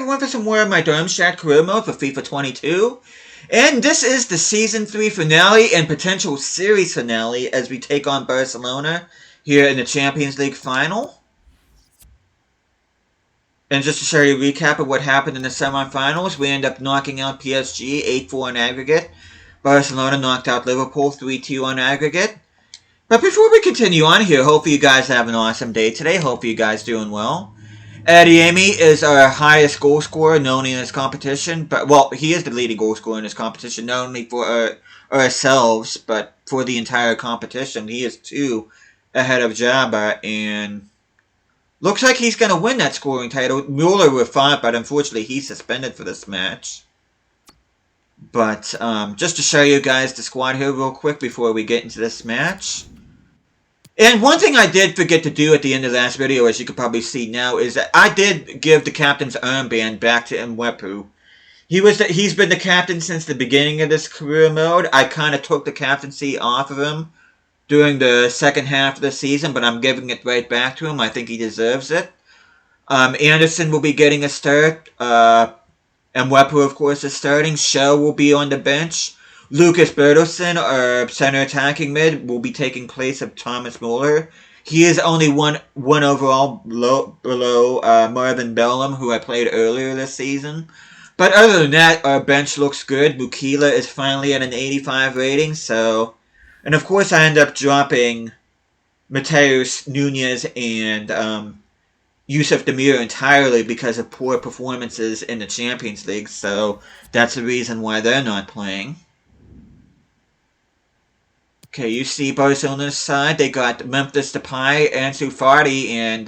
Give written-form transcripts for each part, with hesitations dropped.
everyone, for some more of my Darmstadt career mode for FIFA 22. And this is the Season 3 finale and potential series finale as we take on Barcelona here in the Champions League final. And just to show you a recap of what happened in the semifinals, we end up knocking out PSG 8-4 on aggregate. Barcelona knocked out Liverpool 3-2 on aggregate. But before we continue on here, hopefully you guys have an awesome day today. Hopefully you guys doing well. Adeyemi is our highest goal scorer known in this competition, but well, he is the leading goal scorer in this competition, not only for ourselves, but for the entire competition. He is 2 ahead of Jabba, and looks like he's going to win that scoring title. Mueller with 5, but unfortunately he's suspended for this match. But just to show you guys the squad here real quick before we get into this match. And one thing I did forget to do at the end of the last video, as you can probably see now, is that I did give the captain's armband back to Mwepu. He's been the captain since the beginning of this career mode. I kind of took the captaincy off of him during the second half of the season, but I'm giving it right back to him. I think he deserves it. Anderson will be getting a start. Mwepu, of course, is starting. Shell will be on the bench. Lucas Bertelsen, our center attacking mid, will be taking place of Thomas Muller. He is only one overall below Marvin Bellum, who I played earlier this season. But other than that, our bench looks good. Mukila is finally at an 85 rating, so... And of course I end up dropping Mateus Nunez and Yusuf Demir entirely because of poor performances in the Champions League, so that's the reason why they're not playing. Okay, you see Barcelona's side. They got Memphis Depay, Ansu Fati, and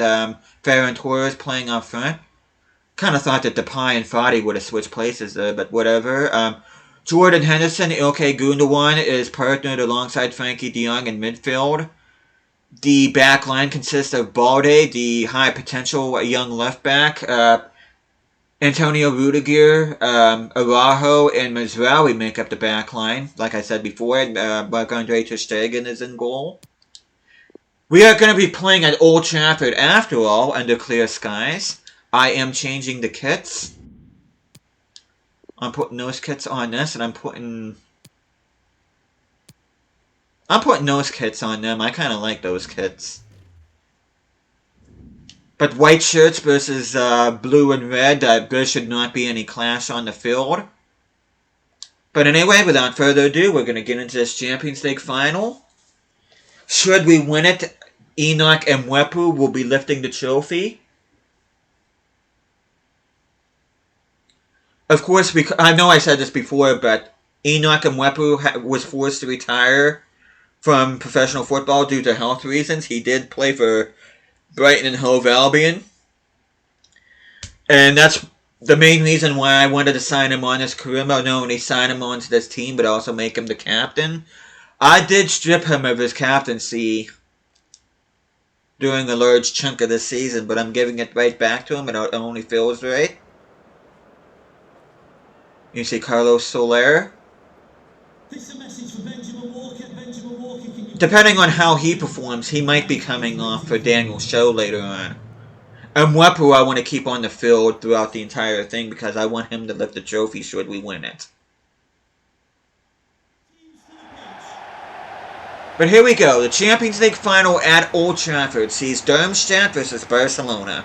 Ferran Torres playing up front. Kind of thought that Depay and Fati would have switched places there, but whatever. Jordan Henderson, Ilkay Gundogan is partnered alongside Frankie de Jong in midfield. The back line consists of Balde, the high potential young left back, Antonio Rudiger, Araujo, and Mazraoui make up the back line. Like I said before, Marc-Andre ter Stegen is in goal. We are going to be playing at Old Trafford after all, under clear skies. I am changing the kits. I'm putting those kits on this, and I'm putting those kits on them. I kind of like those kits. But white shirts versus blue and red, there should not be any clash on the field. But anyway, without further ado, we're going to get into this Champions League final. Should we win it, Enoch Mwepu will be lifting the trophy. Of course, I know I said this before, but Enoch Mwepu was forced to retire from professional football due to health reasons. He did play for Brighton and Hove Albion. And that's the main reason why I wanted to sign him on this career mode. Not only sign him onto this team, but also make him the captain. I did strip him of his captaincy during a large chunk of this season, but I'm giving it right back to him, and it only feels right. You see Carlos Soler. This is a message for Benjamin Walker. Benjamin Walker, can you... Depending on how he performs, he might be coming off for Daniel Show later on. Mwepu I want to keep on the field throughout the entire thing because I want him to lift the trophy should we win it. But here we go. The Champions League final at Old Trafford sees Darmstadt versus Barcelona.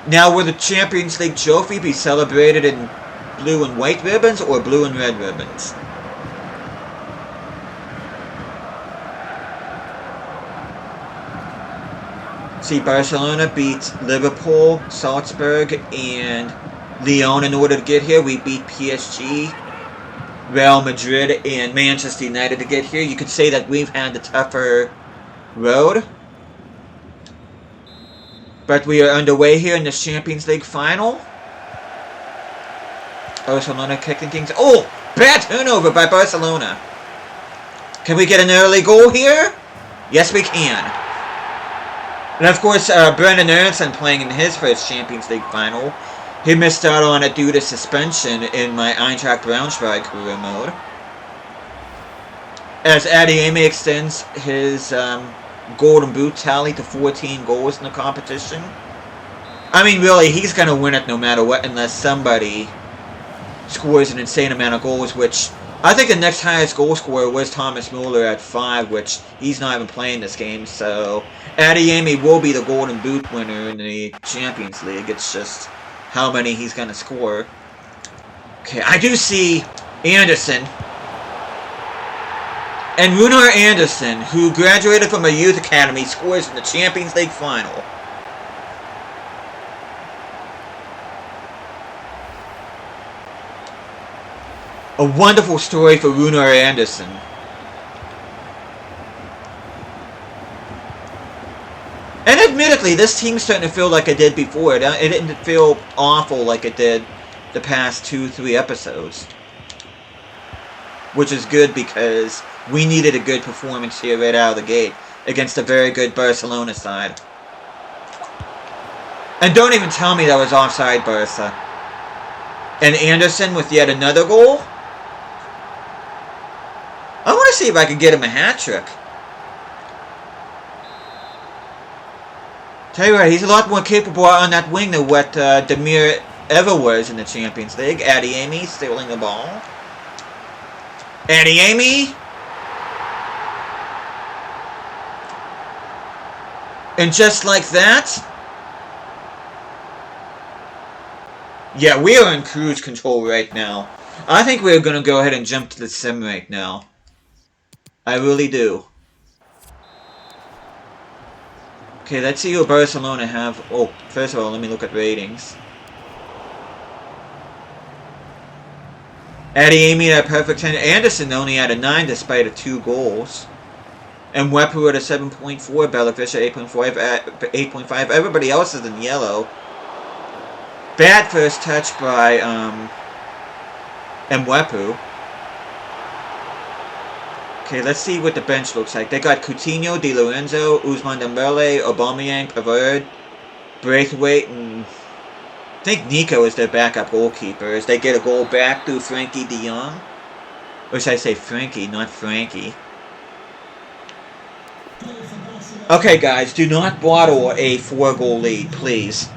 Now, will the Champions League trophy be celebrated in blue and white ribbons or blue and red ribbons? See, Barcelona beat Liverpool, Salzburg, and Lyon in order to get here. We beat PSG, Real Madrid, and Manchester United to get here. You could say that we've had the tougher road. But we are underway here in this Champions League final. Barcelona kicking things. Oh! Bad turnover by Barcelona. Can we get an early goal here? Yes, we can. And of course, Brendan Aronson playing in his first Champions League final. He missed out on it due to suspension in my Eintracht Braunschweig career mode. As Adeyemi extends his Golden Boot tally to 14 goals in the competition. I mean, really, he's going to win it no matter what, unless somebody scores an insane amount of goals, which I think the next highest goal scorer was Thomas Muller at 5, which he's not even playing this game, so Adeyemi will be the Golden Boot winner in the Champions League. It's just how many he's going to score. Okay, I do see Anderson. And Runar Anderson, who graduated from a youth academy, scores in the Champions League final. A wonderful story for Runar Anderson. And admittedly, this team's starting to feel like it did before. It didn't feel awful like it did the past 2-3 episodes. Which is good because we needed a good performance here right out of the gate against a very good Barcelona side. And don't even tell me that was offside, Barca. And Anderson with yet another goal? I want to see if I can get him a hat-trick. Tell you what, he's a lot more capable on that wing than what Demir ever was in the Champions League. Adeyemi stealing the ball. Adeyemi. And just like that... Yeah, we are in cruise control right now. I think we're going to go ahead and jump to the sim right now. I really do. Okay, let's see what Barcelona have. Oh, first of all, let me look at ratings. Adeyemi at a perfect 10. Anderson only had a 9 despite of 2 goals. And Wepu at a 7.4. Bellafisher 8.5. Everybody else is in yellow. Bad first touch by Mwepu. Okay, let's see what the bench looks like. They got Coutinho, Di Lorenzo, Ousmane Dembele, Aubameyang, Pavard, Braithwaite, and I think Nico is their backup goalkeeper. As they get a goal back through Frankie de Jong. Or should I say Frankie, not Frankie. Okay, guys, do not bottle a 4-goal lead, please.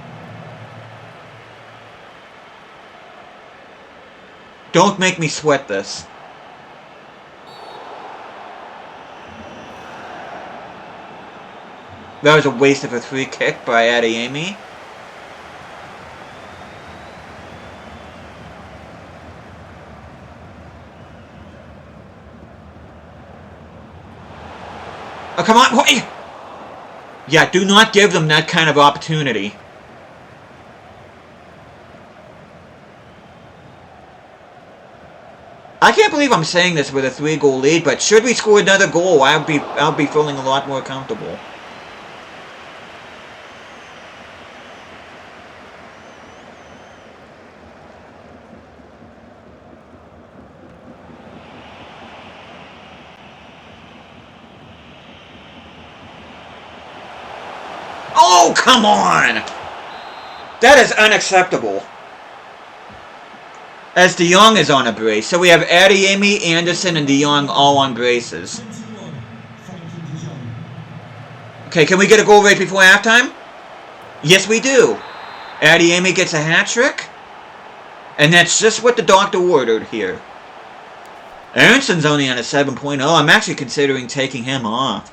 Don't make me sweat this. That was a waste of a free kick by Adeyemi. Oh, come on! Wait. Yeah, do not give them that kind of opportunity. I can't believe I'm saying this with a 3-goal lead, but should we score another goal, I'll be feeling a lot more comfortable. Oh, come on! That is unacceptable. As De Jong is on a brace. So we have Adeyemi, Anderson, and De Jong all on braces. Okay, can we get a goal right before halftime? Yes, we do. Adeyemi gets a hat-trick. And that's just what the doctor ordered here. Aronson's only on a 7.0. I'm actually considering taking him off.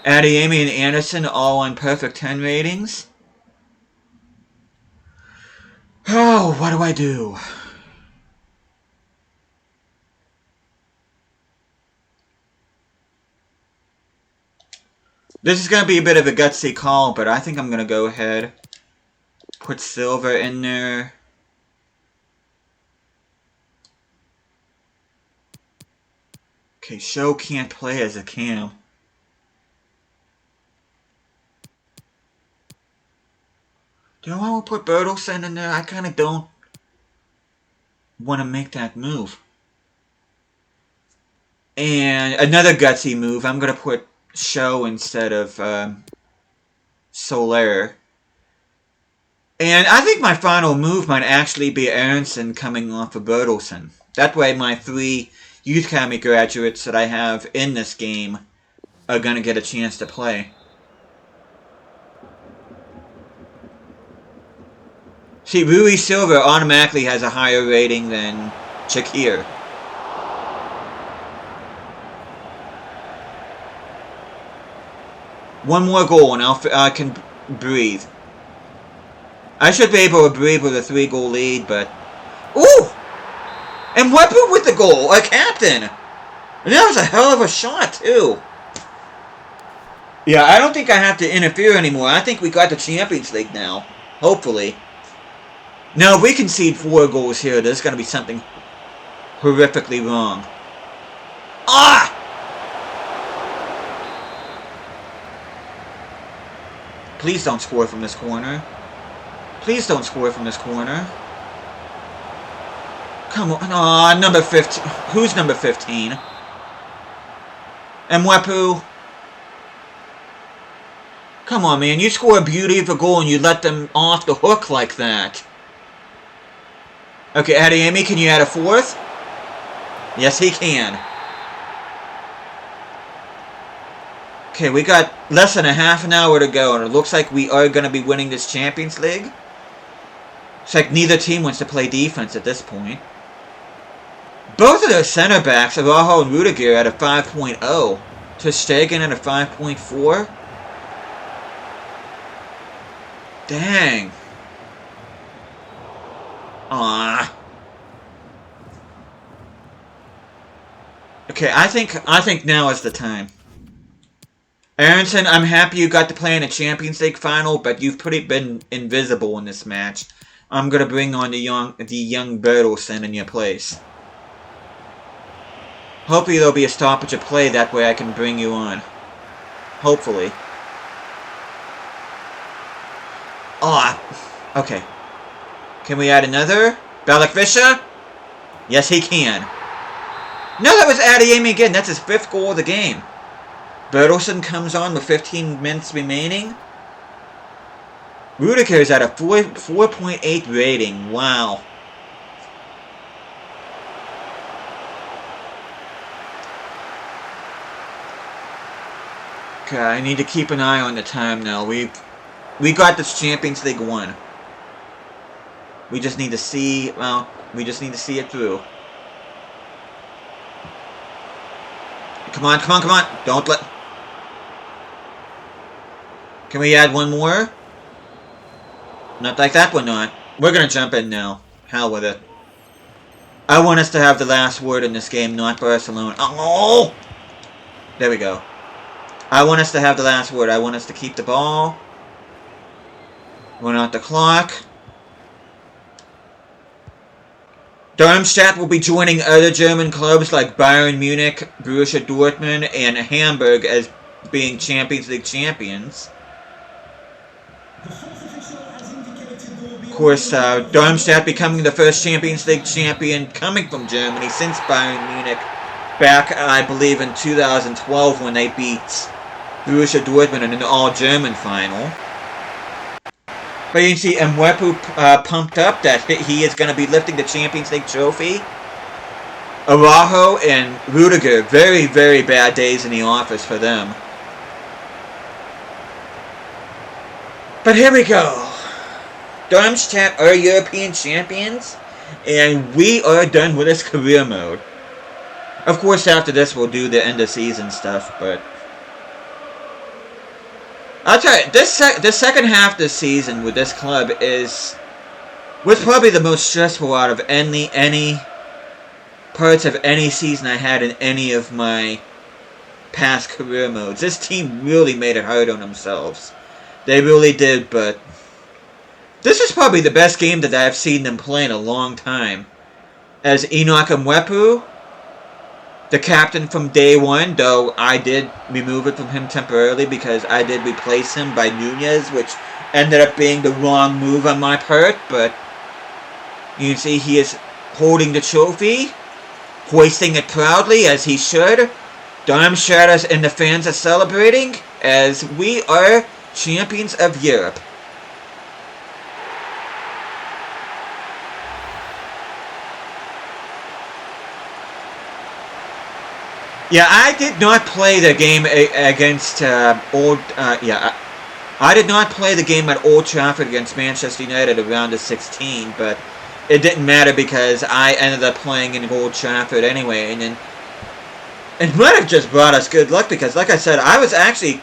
Adeyemi and Anderson all on perfect 10 ratings. Oh, what do I do? This is going to be a bit of a gutsy call, but I think I'm going to go ahead. Put Silver in there. Okay, Show can't play as a cam. Do I want to put Bertelsen in there? I kind of don't want to make that move. And another gutsy move. I'm going to put Show instead of Soler. And I think my final move might actually be Aronson coming off of Bertelsen. That way my 3 Youth Academy graduates that I have in this game are going to get a chance to play. See, Rui Silva automatically has a higher rating than Shakir. One more goal and I can breathe. I should be able to breathe with a 3-goal lead, but... Ooh! And Wepu with the goal, a captain! And that was a hell of a shot, too. Yeah, I don't think I have to interfere anymore. I think we got the Champions League now. Hopefully. Now, if we concede 4 goals here, there's going to be something horrifically wrong. Ah! Please don't score from this corner. Please don't score from this corner. Come on. Aw, number 15. Who's number 15? Mwepu. Come on, man. You score a beauty of a goal and you let them off the hook like that. Okay, Adeyemi, can you add a 4th? Yes, he can. Okay, we got less than a half an hour to go, and it looks like we are going to be winning this Champions League. It's like neither team wants to play defense at this point. Both of their center backs, Araujo and Rudiger, at a 5.0. Ter Stegen at a 5.4. Dang. Ah. Okay, I think now is the time. Aronson, I'm happy you got to play in a Champions League final, but you've been invisible in this match. I'm gonna bring on the young Bertelsen in your place. Hopefully there'll be a stoppage of play, that way I can bring you on. Hopefully. Oh, okay. Can we add another? Balikvisha? Yes, he can. No, that was Adeyemi again. That's his 5th goal of the game. Bertelsen comes on with 15 minutes remaining. Rudiger's at a 4.8 rating. Wow. Okay, I need to keep an eye on the time now. We got this Champions League 1. We just need to see, well, we just need to see it through. Come on, come on, come on. Don't let... Can we add one more? Not like that one, not. We're going to jump in now. Hell with it. I want us to have the last word in this game, not Barcelona. Oh! There we go. I want us to have the last word. I want us to keep the ball. Run out the clock. Darmstadt will be joining other German clubs like Bayern Munich, Borussia Dortmund, and Hamburg as being Champions League champions. Of course, Darmstadt becoming the first Champions League champion coming from Germany since Bayern Munich back, I believe, in 2012 when they beat Borussia Dortmund in an all-German final. But you can see Mwepu pumped up that he is going to be lifting the Champions League trophy. Araujo and Rudiger, very, very bad days in the office for them. But here we go. Darmstadt are European champions, and we are done with this career mode. Of course, after this, we'll do the end-of-season stuff, but... I'll tell you, this second half of the season with this club was probably the most stressful out of any parts of any season I had in any of my past career modes. This team really made it hard on themselves. They really did, but this is probably the best game that I've seen them play in a long time. As Enoch Mwepu, the captain from day one, though I did remove it from him temporarily because I did replace him by Nunez, which ended up being the wrong move on my part, but you can see he is holding the trophy, hoisting it proudly as he should. Darmstadt and the fans are celebrating as we are champions of Europe. I did not play the game against I I did not play the game at Old Trafford against Manchester United around the 16, but it didn't matter because I ended up playing in Old Trafford anyway, and then it might have just brought us good luck because, like I said, I was actually,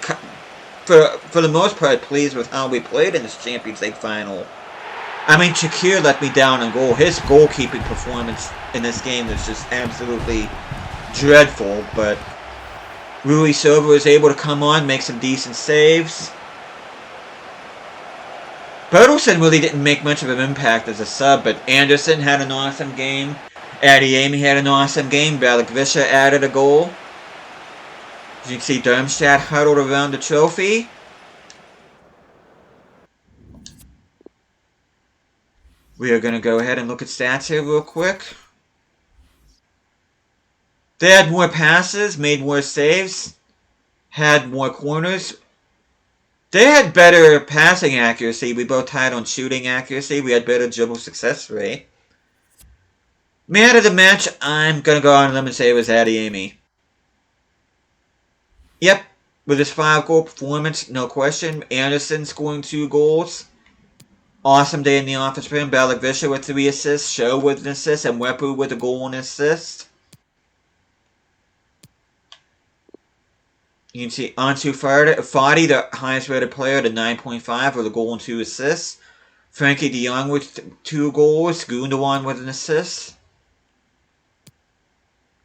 for the most part, pleased with how we played in this Champions League final. I mean, Shakir let me down on goal. His goalkeeping performance in this game was just absolutely dreadful, but Rui Silva was able to come on, make some decent saves. Bertelsen really didn't make much of an impact as a sub, but Anderson had an awesome game. Adeyemi had an awesome game. Balikwisha added a goal. As you can see, Darmstadt huddled around the trophy. We are going to go ahead and look at stats here real quick. They had more passes, made more saves, had more corners. They had better passing accuracy. We both tied on shooting accuracy. We had better dribble success rate. Man of the match, I'm going to go on a limb and say it was Adeyemi. Yep, with his 5-goal performance, no question. Anderson scoring 2 goals. Awesome day in the office for him. Balikwisha with 3 assists. Show with an assist. And Wepu with a goal and assist. You can see Ansu Fati, the highest rated player, the 9.5 with a goal and 2 assists. Frankie de Jong with 2 goals. Gundogan with an assist.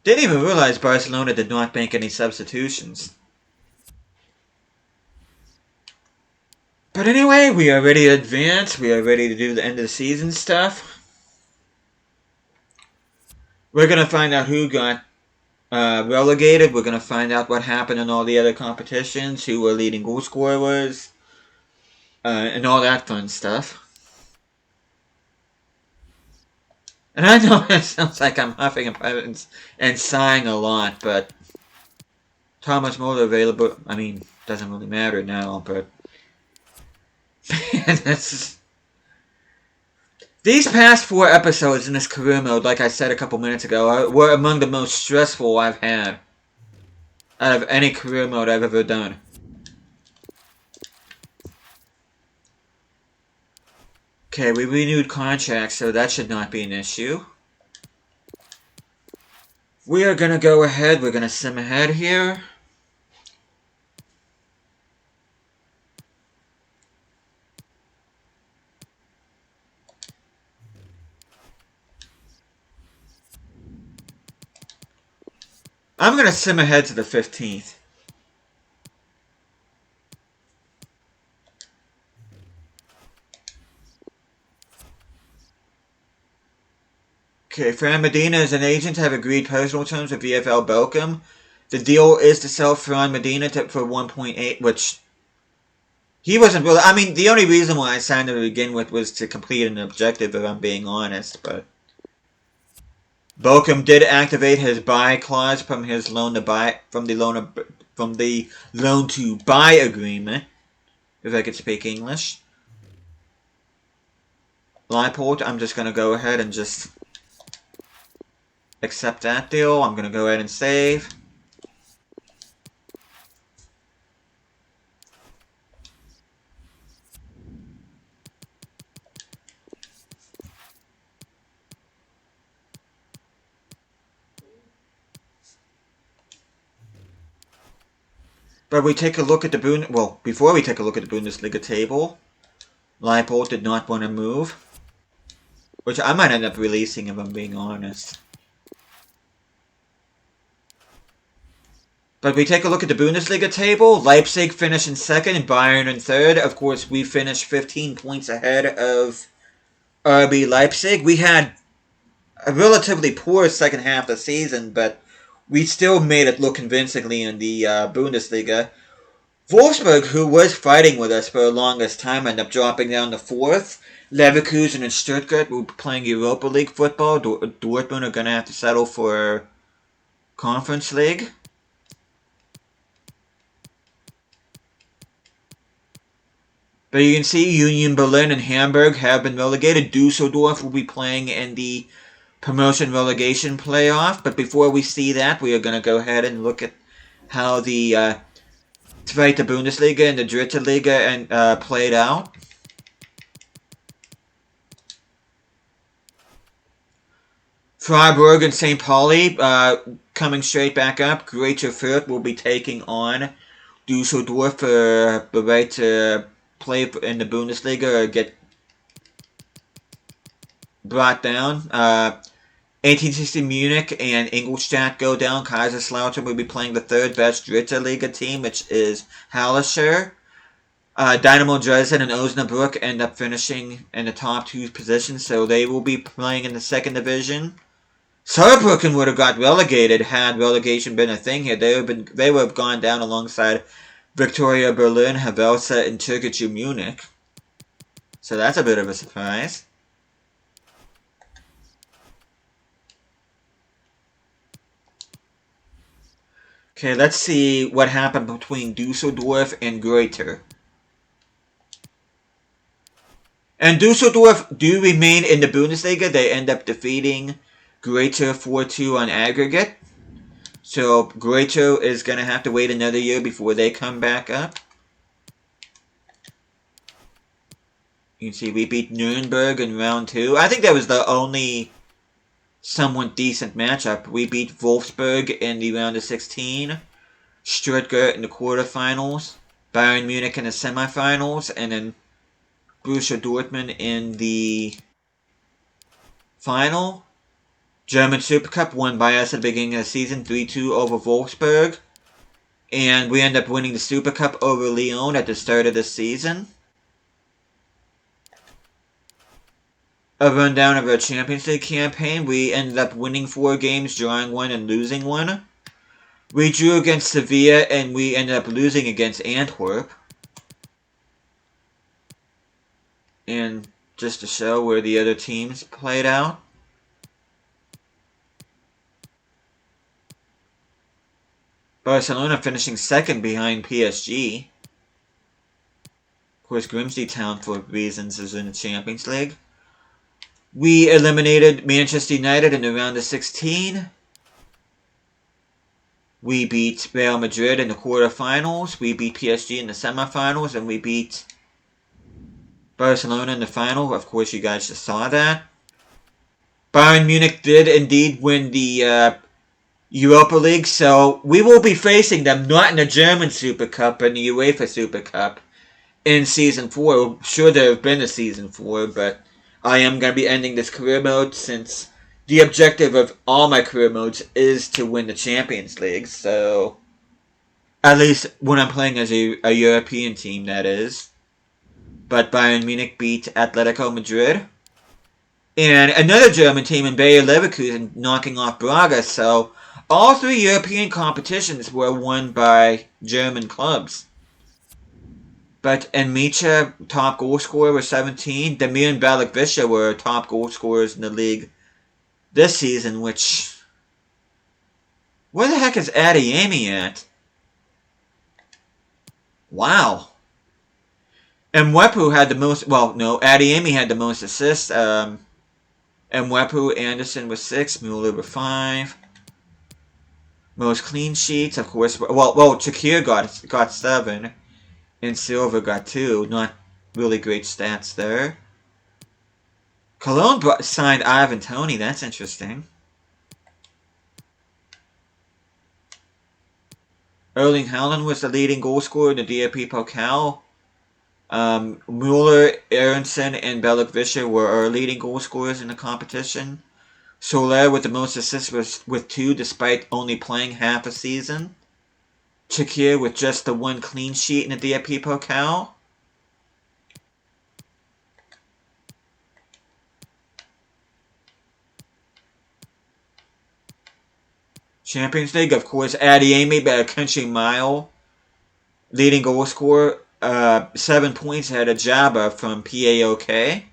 Didn't even realize Barcelona did not make any substitutions. But anyway, we are ready to advance. We are ready to do the end of the season stuff. We're going to find out who got relegated. We're going to find out what happened in all the other competitions, who were leading goal scorers, and all that fun stuff. And I know it sounds like I'm huffing and sighing a lot, but Thomas Muller available, I mean, doesn't really matter now, but man, these past 4 episodes in this career mode, like I said a couple minutes ago, were among the most stressful I've had out of any career mode I've ever done. Okay, we renewed contracts, so that should not be an issue. We are going to go ahead. We're going to sim ahead here. I'm going to sim ahead to the 15th. Okay, Fran Medina as an agent have agreed personal terms with VfL Bochum. The deal is to sell Fran Medina for 1.8, which he wasn't really. I mean, the only reason why I signed him to begin with was to complete an objective, if I'm being honest. But Bochum did activate his buy clause from his loan to buy from the loan to buy agreement, if I could speak English. Leipold, I'm just going to go ahead and just accept that deal. I'm going to go ahead and save. But we take a look at the before we take a look at the Bundesliga table, Leipold did not want to move, which I might end up releasing if I'm being honest. But we take a look at the Bundesliga table. Leipzig finished in second and Bayern in third. Of course, we finished 15 points ahead of RB Leipzig. We had a relatively poor second half of the season, but we still made it look convincingly in the Bundesliga. Wolfsburg, who was fighting with us for the longest time, ended up dropping down to 4th. Leverkusen and Stuttgart were playing Europa League football. Dortmund are going to have to settle for Conference League. But you can see Union Berlin and Hamburg have been relegated. Dusseldorf will be playing in the promotion relegation playoff. But before we see that, we are going to go ahead and look at how the Zweite Bundesliga and the Dritte Liga and played out. Freiburg and St. Pauli coming straight back up. Greater Fürth will be taking on Dusseldorf for the right to play in the Bundesliga or get brought down. 1860 Munich and Ingolstadt go down. Kaiserslautern will be playing the third best Dritte Liga team, which is Hallescher. Dynamo Dresden and Osnabrück end up finishing in the top two positions, so they will be playing in the second division. Saarbrücken would have got relegated had relegation been a thing here. They would have gone down alongside Victoria Berlin, Havelse, and Türkgücü Munich. So that's a bit of a surprise. Okay, let's see what happened between Dusseldorf and Greuther. And Dusseldorf do remain in the Bundesliga. They end up defeating Greuther 4-2 on aggregate. So Greuther is going to have to wait another year before they come back up. You can see we beat Nuremberg in round 2. I think that was the only somewhat decent matchup. We beat Wolfsburg in the round of 16. Stuttgart in the quarterfinals. Bayern Munich in the semifinals. And then Borussia Dortmund in the final. German Super Cup won by us at the beginning of the season, 3-2 over Wolfsburg. And we end up winning the Super Cup over Lyon at the start of the season. A rundown of our Champions League campaign. We ended up winning 4 games, drawing 1, and losing 1. We drew against Sevilla, and we ended up losing against Antwerp. And just to show where the other teams played out. Barcelona finishing second behind PSG. Of course, Grimsby Town, for reasons, is in the Champions League. We eliminated Manchester United in the round of 16. We beat Real Madrid in the quarterfinals. We beat PSG in the semifinals. And we beat Barcelona in the final. Of course, you guys just saw that. Bayern Munich did indeed win the Europa League, so we will be facing them not in the German Super Cup, but in the UEFA Super Cup in Season 4. Sure, there have been a Season 4, but I am going to be ending this career mode since the objective of all my career modes is to win the Champions League, so at least when I'm playing as a European team, that is. But Bayern Munich beat Atletico Madrid. And another German team in Bayer Leverkusen knocking off Braga, so all 3 European competitions were won by German clubs. But Enmicha, top goal scorer, was 17. Demir and Balikvisha were top goal scorers in the league this season, which... Where the heck is Adeyemi at? Wow. Mwepu had the most... Well, no, Adeyemi had the most assists. Mwepu, Anderson with 6, Mueller with 5. Most clean sheets, of course. Well, Shakir got 7. And Silva got 2. Not really great stats there. Cologne signed Ivan Toney. That's interesting. Erling Haaland was the leading goal scorer in the DFB Pokal. Mueller, Aronson, and Balikvisha were our leading goal scorers in the competition. Soler with the most assists with 2 despite only playing half a season. Shakir with just the 1 clean sheet in the DFB Pokal. Champions League, of course, Adeyemi by a country mile. Leading goal scorer, 7 points ahead of Jabba from PAOK.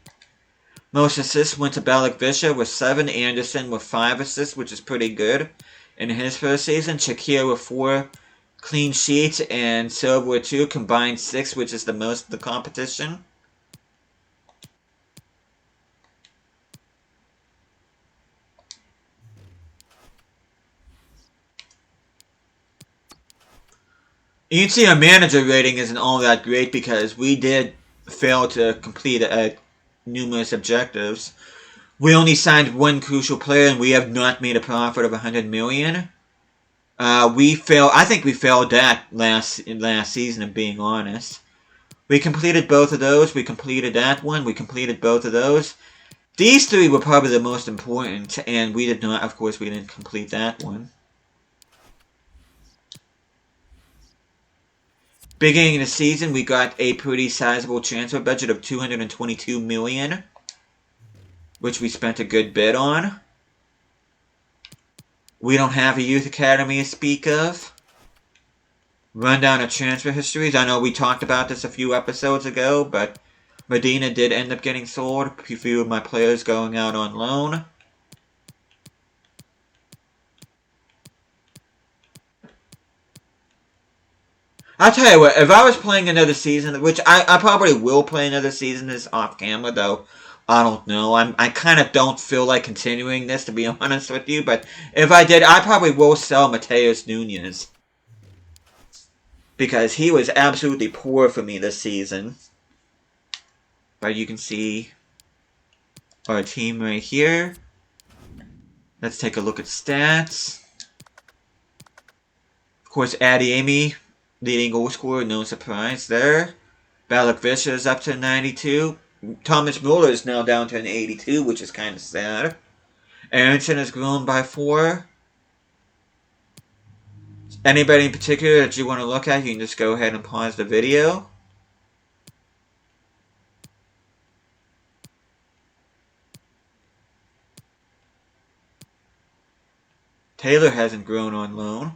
Most assists went to Balikvisha with 7. Anderson with 5 assists, which is pretty good in his first season. Shakir with 4 clean sheets, and Silva with 2, combined 6, which is the most of the competition. You can see our manager rating isn't all that great because we did fail to complete numerous objectives. We only signed one crucial player, and we have not made a profit of 100 million. We failed. I think we failed that last season. Of being honest, we completed both of those. We completed that one. We completed both of those. These three were probably the most important, and we did not. Of course, we didn't complete that one. Beginning of the season, we got a pretty sizable transfer budget of 222 million, which we spent a good bit on. We don't have a youth academy to speak of. Rundown of transfer histories. I know we talked about this a few episodes ago, but Medina did end up getting sold. A few of my players going out on loan. I'll tell you what, if I was playing another season, which I probably will play another season this off camera, though, I don't know. I kind of don't feel like continuing this, to be honest with you, but if I did, I probably will sell Mateus Nunes. Because he was absolutely poor for me this season. But you can see our team right here. Let's take a look at stats. Of course, Adeyemi, leading goal scorer, no surprise there. Bankrupt is up to 92. Thomas Muller is now down to an 82, which is kind of sad. Aronson has grown by 4. Anybody in particular that you want to look at, you can just go ahead and pause the video. Taylor hasn't grown on loan.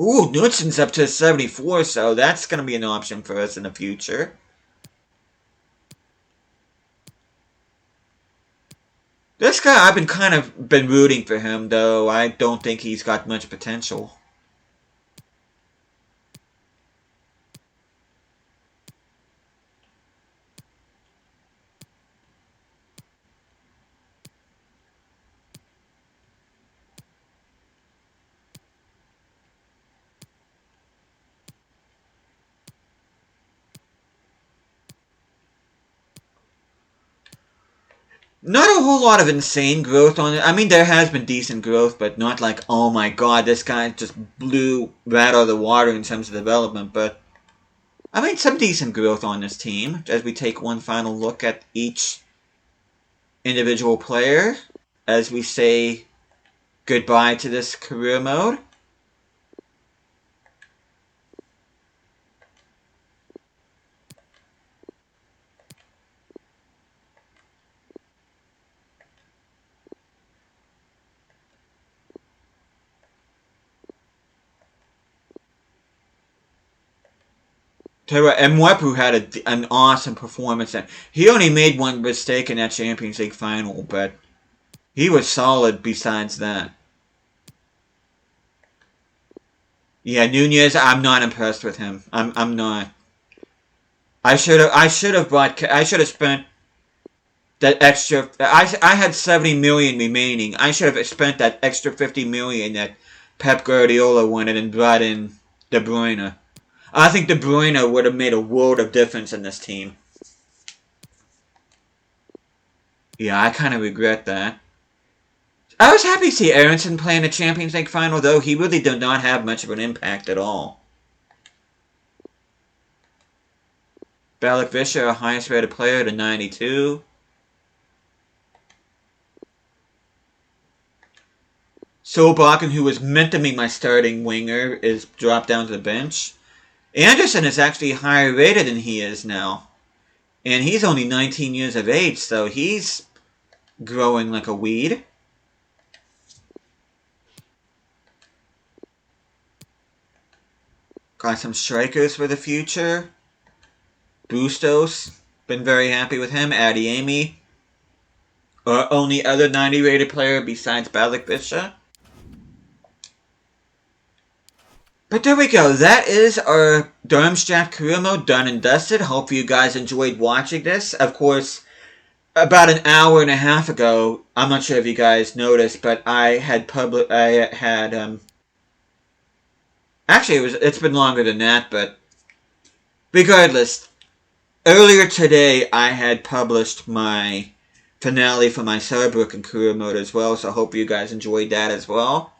Ooh, Knutson's up to 74, so that's going to be an option for us in the future. This guy, I've been rooting for him, though. I don't think he's got much potential. Not a whole lot of insane growth on it. I mean, there has been decent growth, but not like, oh my god, this guy just blew right out of the water in terms of development. But, I mean, some decent growth on this team as we take one final look at each individual player as we say goodbye to this career mode. Mwepu had an awesome performance. He only made one mistake in that Champions League final, but he was solid besides that. Yeah, Nunez, I'm not impressed with him. I'm not. I should have spent that extra. I had 70 million remaining. I should have spent that extra 50 million that Pep Guardiola wanted and brought in De Bruyne. I think De Bruyne would have made a world of difference in this team. Yeah, I kind of regret that. I was happy to see Aronson play in the Champions League final, though. He really did not have much of an impact at all. Bankrupt, our highest rated player, to 92. Solbakken, who was meant to be my starting winger, is dropped down to the bench. Anderson is actually higher rated than he is now. And he's only 19 years of age, so he's growing like a weed. Got some strikers for the future. Bustos, been very happy with him. Adeyemi, our only other 90 rated player besides Bankrupt. But there we go. That is our Darmstadt career mode done and dusted. Hope you guys enjoyed watching this. Of course, about an hour and a half ago, I'm not sure if you guys noticed, but actually it's been longer than that, but regardless, earlier today I had published my finale for my Saarbrücken career mode as well, so I hope you guys enjoyed that as well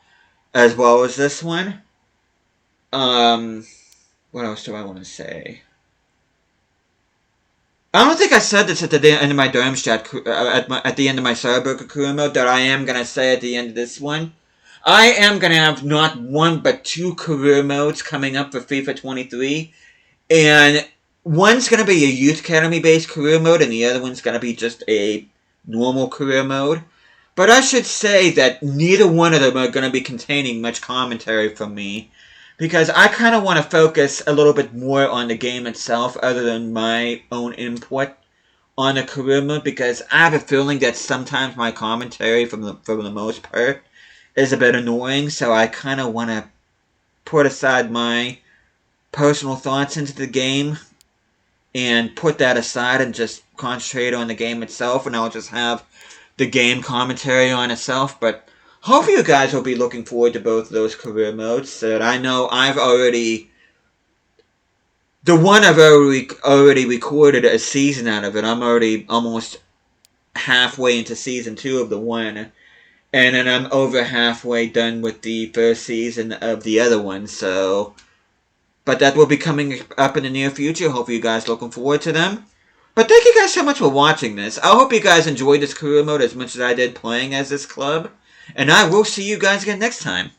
as this one. What else do I want to say? I don't think I said this at the end of my Darmstadt, at the end of my Saarbrücken career mode, that I am going to say at the end of this one. I am going to have not one but two career modes coming up for FIFA 23. And one's going to be a Youth Academy based career mode, and the other one's going to be just a normal career mode. But I should say that neither one of them are going to be containing much commentary from me, because I kind of want to focus a little bit more on the game itself other than my own input on the career mode, because I have a feeling that sometimes my commentary, for the most part, is a bit annoying, so I kind of want to put aside my personal thoughts into the game and put that aside and just concentrate on the game itself, and I'll just have the game commentary on itself. But hopefully you guys will be looking forward to both of those career modes. That I know the one I've already recorded a season out of it. I'm already almost halfway into season 2 of the one, and then I'm over halfway done with the first season of the other one, so... But that will be coming up in the near future. Hopefully you guys are looking forward to them. But thank you guys so much for watching this. I hope you guys enjoyed this career mode as much as I did playing as this club. And I will see you guys again next time.